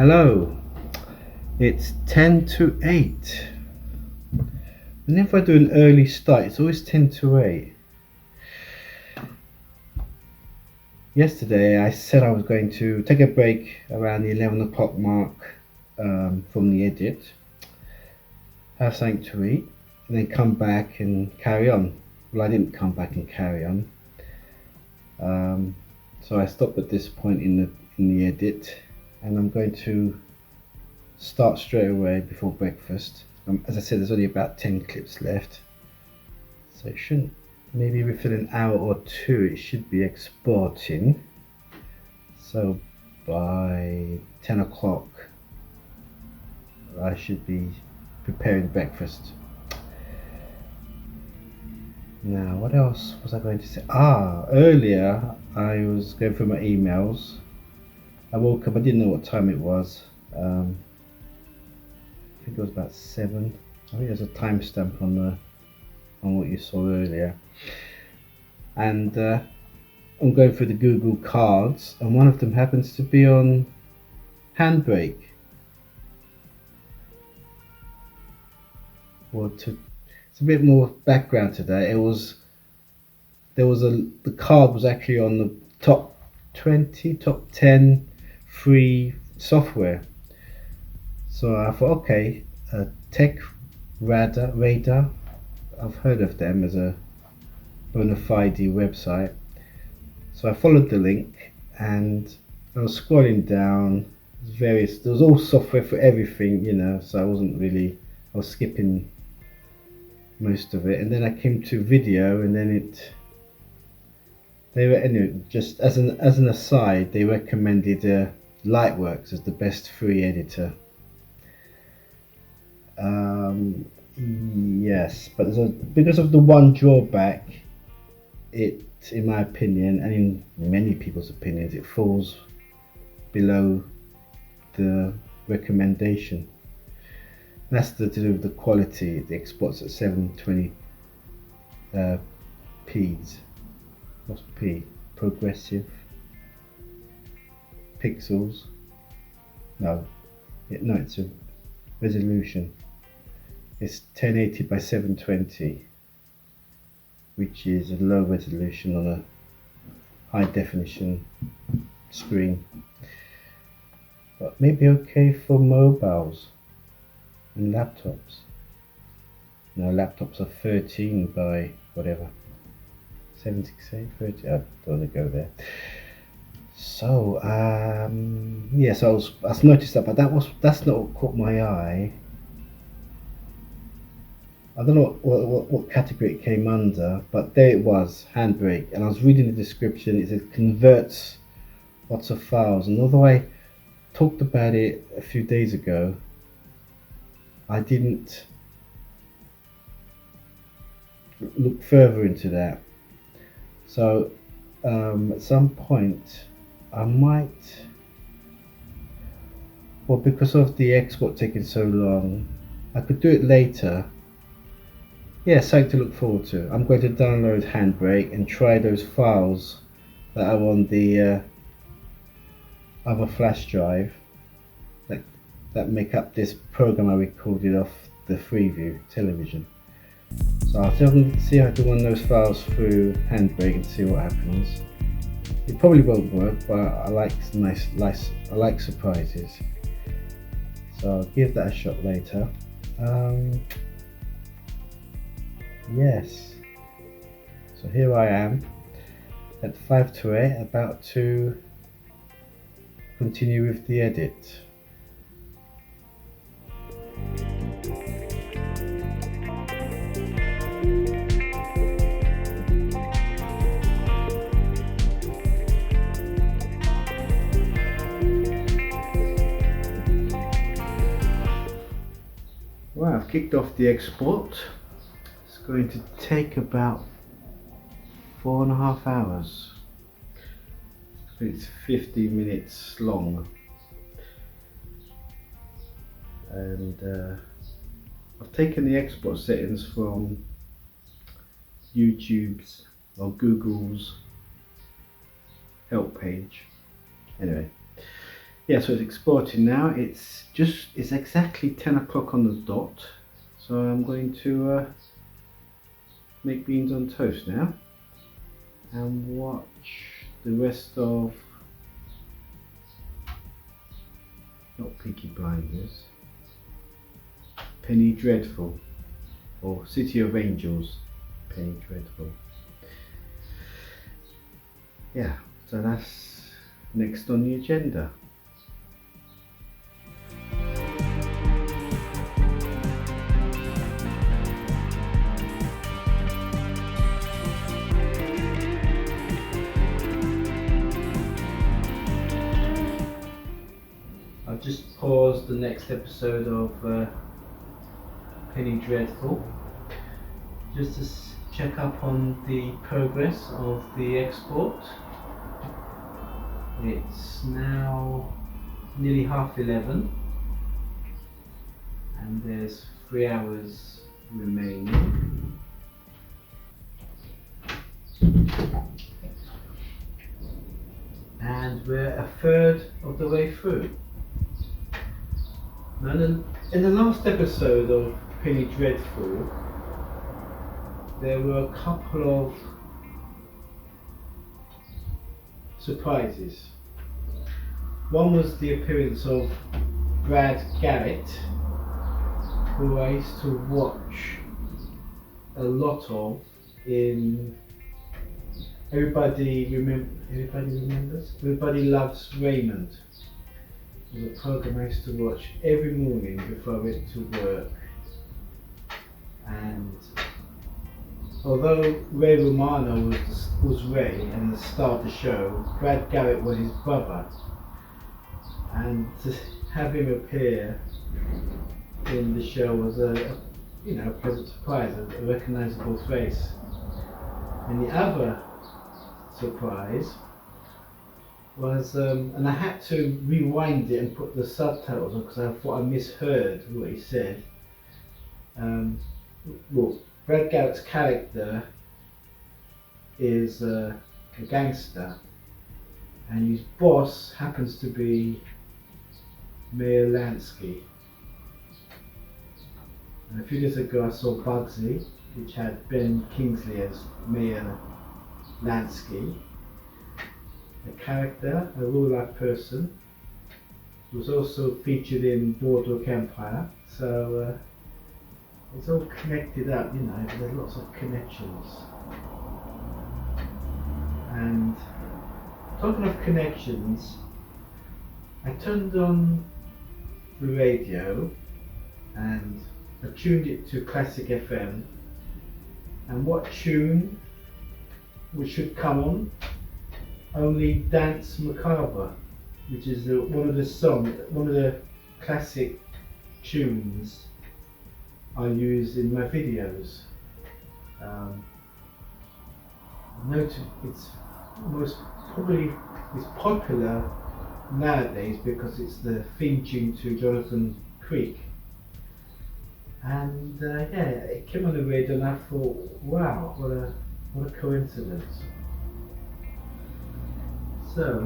Hello, it's 10 to 8. Whenever I do an early start, it's always 10 to 8. Yesterday, I said I was going to take a break around the 11 o'clock mark from the edit, have something to eat, and then come back and carry on. Well, I didn't come back and carry on. So I stopped at this point in the edit, and I'm going to start straight away before breakfast. As I said, there's only about 10 clips left, so it shouldn't, maybe within an hour or two it should be exporting. So by 10 o'clock I should be preparing breakfast. Now, what else was I going to say? Earlier I was going through my emails. I woke up, I didn't know what time it was. I think it was about 7. I think there's a timestamp on what you saw earlier. And I'm going through the Google cards, and one of them happens to be on Handbrake. It's a bit more background today. The card was actually on the top 20, top 10 free software. So I thought, okay, Tech Radar. I've heard of them as a bona fide website. So I followed the link and I was scrolling down. There was all software for everything, so I was skipping most of it. And then I came to video, and then anyway, just as an aside, they recommended Lightworks as the best free editor. Yes, but because of the one drawback, in my opinion, and in many people's opinions, it falls below the recommendation. That's to do with the quality. It exports at 720 p's. What's p? Progressive pixels. No, it's a resolution. It's 1080 by 720, which is a low resolution on a high definition screen, but maybe okay for mobiles and laptops. Now laptops are 13 by whatever, 768, 30. I don't want to go there. So yes, I noticed that, but that's not what caught my eye. I don't know what category it came under, but there it was, Handbrake, and I was reading the description. It says converts lots of files, and although I talked about it a few days ago, I didn't look further into that. So at some point I might, well, because of the export taking so long, I could do it later. Yeah, something to look forward to. I'm going to download Handbrake and try those files that are on the other flash drive that make up this program I recorded off the Freeview television. So I'll see how to run those files through Handbrake and see what happens. It probably won't work, but I like surprises. So I'll give that a shot later. Yes, so here I am at 5 to 8, about to continue with the edit. Well, I've kicked off the export. It's going to take about 4.5 hours. It's 50 minutes long, and I've taken the export settings from YouTube's or Google's help page. Anyway, Yeah, so it's exporting now. It's exactly 10 o'clock on the dot. So I'm going to make beans on toast now and watch the rest of, not Peaky Blinders, Penny Dreadful, or City of Angels, Penny Dreadful. Yeah, so that's next on the agenda. I've just paused the next episode of Penny Dreadful just to check up on the progress of the export. It's now nearly 11:30 and there's 3 hours remaining. And we're a third of the way through. Now, in the last episode of Penny Dreadful, there were a couple of surprises. One was the appearance of Brad Garrett, who I used to watch a lot of in Everybody Remembers? Everybody Loves Raymond. It was a program I used to watch every morning before I went to work. And although Ray Romano was Ray and the star of the show, Brad Garrett was his brother. And to have him appear in the show was a pleasant surprise, a recognisable face. And the other surprise was, and I had to rewind it and put the subtitles on because I thought I misheard what he said. Well, Brad Garrett's character is a gangster, and his boss happens to be Mayor Lansky. And a few days ago I saw Bugsy, which had Ben Kingsley as Mayor Lansky. A character, a real-life person, was also featured in Boardwalk Empire, so it's all connected up, there's lots of connections. And talking of connections, I turned on the radio and I tuned it to Classic FM, and what tune which should come on? Only Dance Macabre, which is one of the classic tunes I use in my videos. It's popular nowadays because it's the theme tune to Jonathan Creek. And it came on the radio and I thought, wow, what a coincidence. So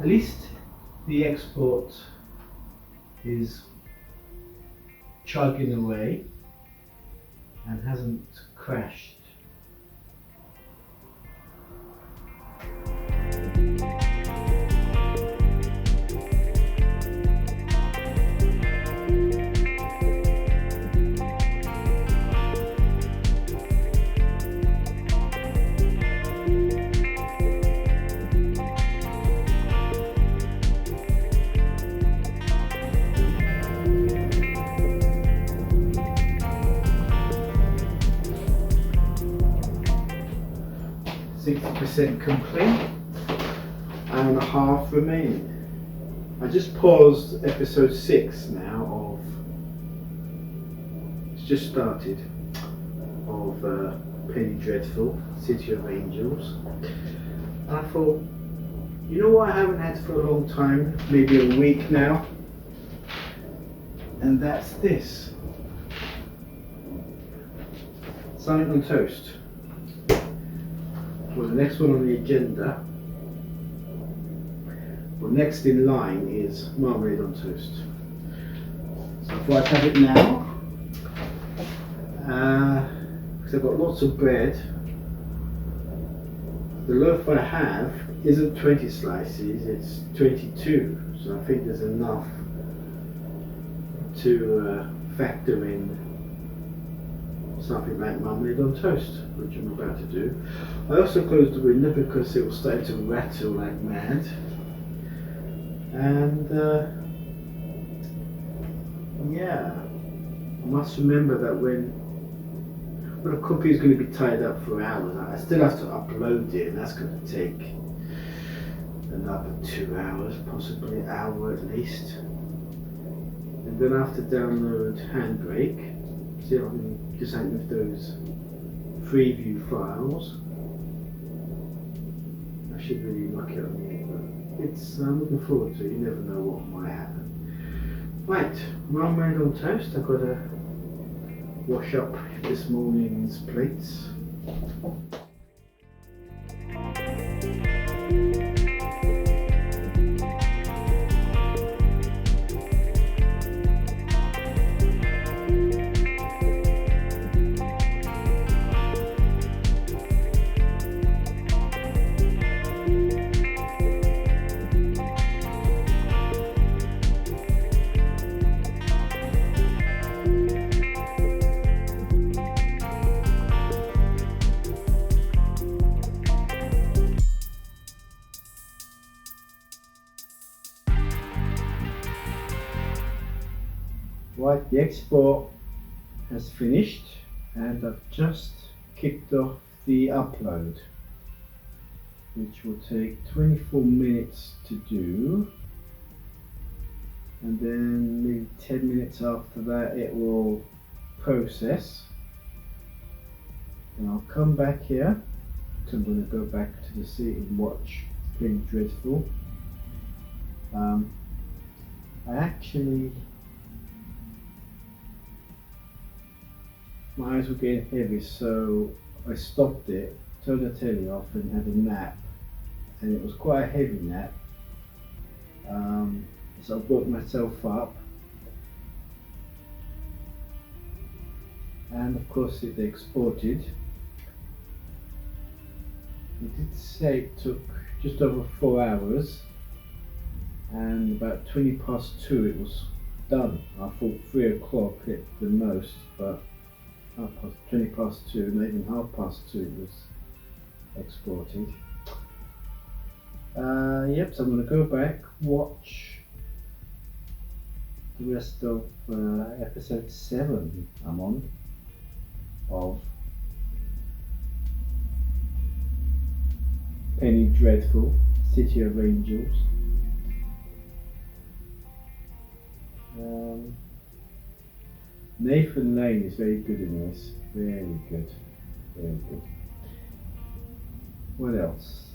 at least the export is chugging away and hasn't crashed. Complete, and a half remaining. I just paused episode 6 now it's just started, of Penny Dreadful, City of Angels. And I thought, you know what I haven't had for a long time, maybe a week now, and that's this. Something on toast. Well, the next one on the agenda Well, next in line is marmalade on toast. So I thought I'd have it now, because I've got lots of bread. The loaf I have isn't 20 slices, it's 22, so I think there's enough to factor in something like marmalade on toast, which I'm about to do. I also closed the window because it was starting to rattle like mad. And yeah, I must remember that when the copy is going to be tied up for hours, I still have to upload it, and that's going to take another 2 hours, possibly an hour at least. And then I have to download Handbrake, see if I can do something with those preview files. I should really knock it on here, but I'm looking forward to it. You never know what might happen. Right, marmalade on toast. I've got to wash up this morning's plates. Right, the export has finished and I've just kicked off the upload, which will take 24 minutes to do, and then maybe 10 minutes after that it will process, and I'll come back here. So I'm going to go back to the seat and watch Penny Dreadful. My eyes were getting heavy, so I stopped it, turned the telly off and had a nap, and it was quite a heavy nap. So I woke myself up, and of course it exported. It did say it took just over 4 hours, and about 20 past 2 it was done. I thought 3 o'clock at the most, but 20 past 2, and even half past 2 it was exported. Yep, so I'm going to go back, watch the rest of episode 7 I'm on of Penny Dreadful, City of Angels. Nathan Lane is very good in this, very good, very good. What else?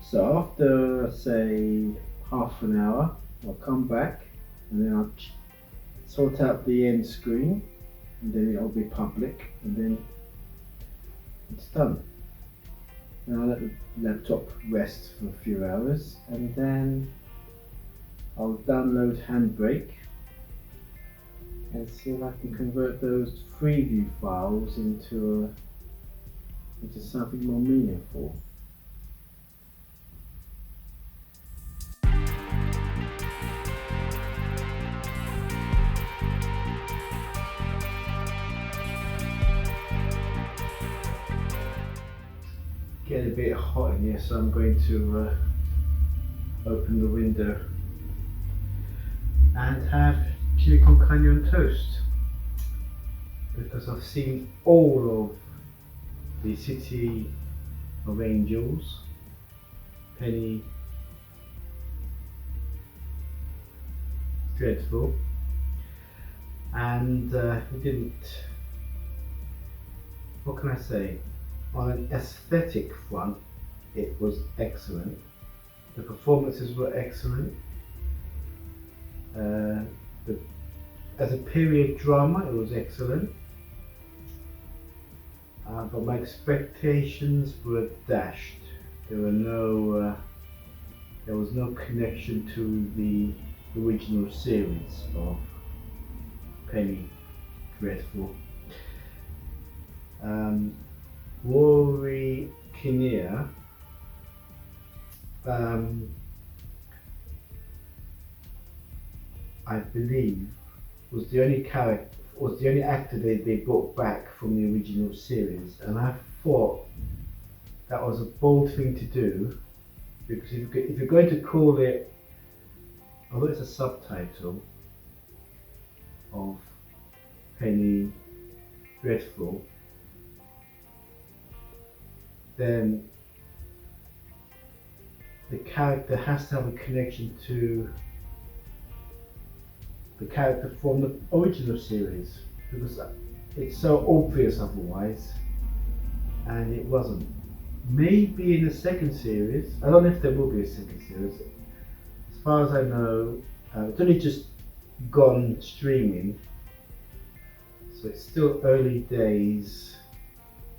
So after, say, half an hour, I'll come back and then I'll sort out the end screen, and then it'll be public, and then it's done. Then I'll let the laptop rest for a few hours, and then I'll download Handbrake and see if I can convert those preview files into something more meaningful. Getting a bit hot in here, so I'm going to open the window and have chili con carne on toast, because I've seen all of the City of Angels, Penny Dreadful, and it didn't, what can I say, on an aesthetic front it was excellent, the performances were excellent. As a period drama, it was excellent, but my expectations were dashed there was no connection to the original series of Penny Dreadful. Rory Kinnear, I believe, was the only actor they brought back from the original series, and I thought that was a bold thing to do, because if you're going to call it, although it's a subtitle of Penny Dreadful, then the character has to have a connection to the character from the original series, because it's so obvious otherwise, and it wasn't. Maybe in the second series, I don't know if there will be a second series. As far as I know, it's only just gone streaming, so it's still early days.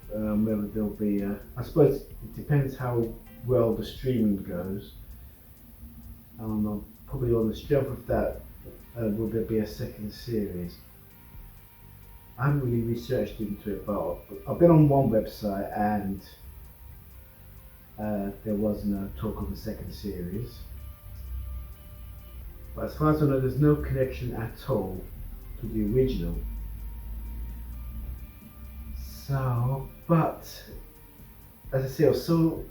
Whether there'll be I suppose it depends how well the streaming goes. Probably on the strength of that, will there be a second series? I haven't really researched into it, but I've been on one website and there was no talk of a second series. But as far as I know, there's no connection at all to the original. So, but as I say, it was so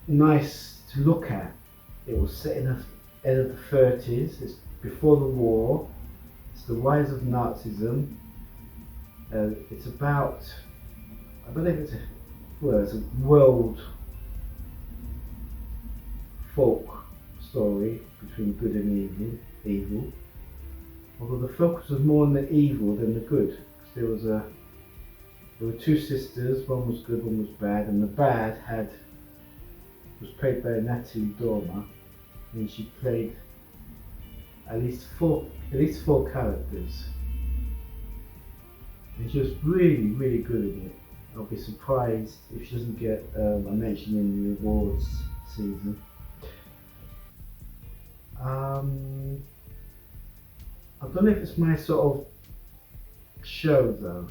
nice to look at. It was set in the end of the 30s. It's before the war. It's the rise of Nazism. It's about, I believe it's a world folk story between good and evil. Although the focus was more on the evil than the good, because there were two sisters. One was good, one was bad, and the bad was played by Natalie Dormer, and she played at least four characters, and she was really good in it. I'll be surprised if she doesn't get a mention in the awards season. I don't know if it's my sort of show though.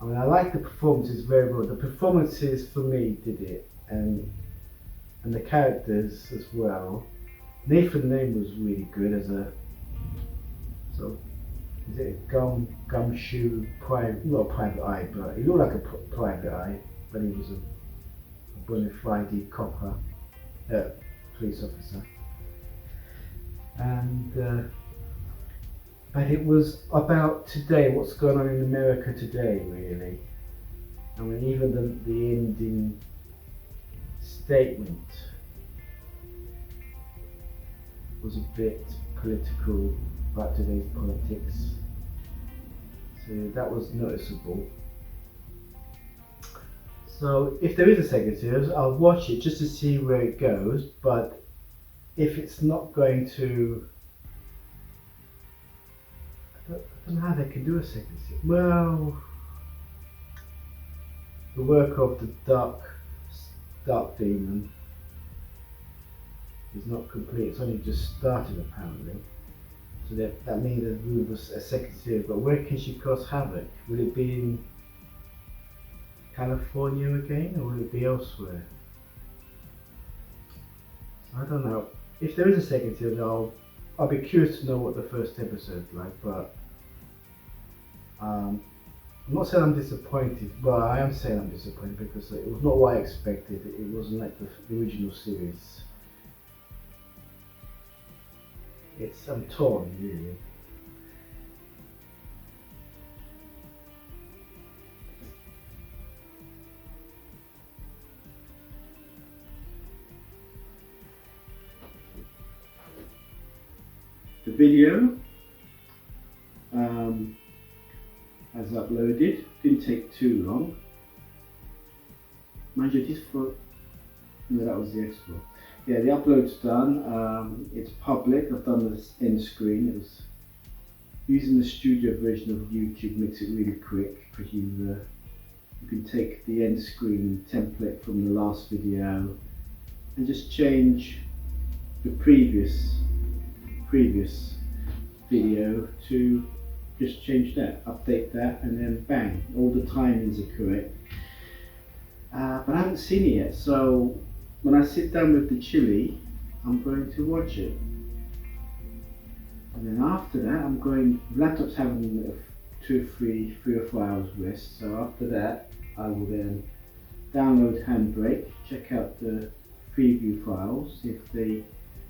I mean, I like the performances very well. The performances for me did it, and the characters as well. Nathan Lane was really good as a sort of, is it a gumshoe not private eye, but he looked like a private eye, but he was a bona fide copper, police officer. And but it was about today, what's going on in America today, really. I mean, even the ending statement was a bit political about today's politics, so that was noticeable. So if there is a second series, I'll watch it just to see where it goes, but if it's not going to, I don't know how they can do a second series. Well, the work of the Dark Demon is not complete. It's only just started apparently. So that means there's room for a second series. But where can she cause havoc? Will it be in California again, or will it be elsewhere? I don't know. If there is a second series, I'll be curious to know what the first episode's like. But I'm not saying I'm disappointed, but I am saying I'm disappointed because it was not what I expected. It wasn't like the original series. I'm torn, really. The video has uploaded, didn't take too long. Mind you, no, that was the export. Yeah, the upload's done. It's public. I've done this end screen. It was using the studio version of YouTube, makes it really quick because you you can take the end screen template from the last video and just change the previous video to just change that, update that, and then bang, all the timings are correct. But I haven't seen it yet, so when I sit down with the chili, I'm going to watch it. And then after that, I'm going, laptop's having 3 or 4 hours rest, so after that, I will then download Handbrake, check out the preview files, see if they,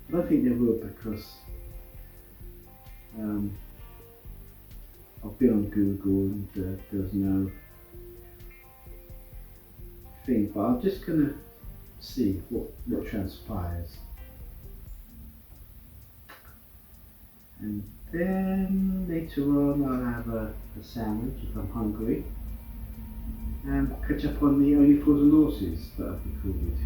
I don't think they will, because I've been on Google and there's no thing, but I'm just gonna see what transpires. And then later on I'll have a sandwich if I'm hungry, and catch up on the Only Fools and Horses that I've recorded.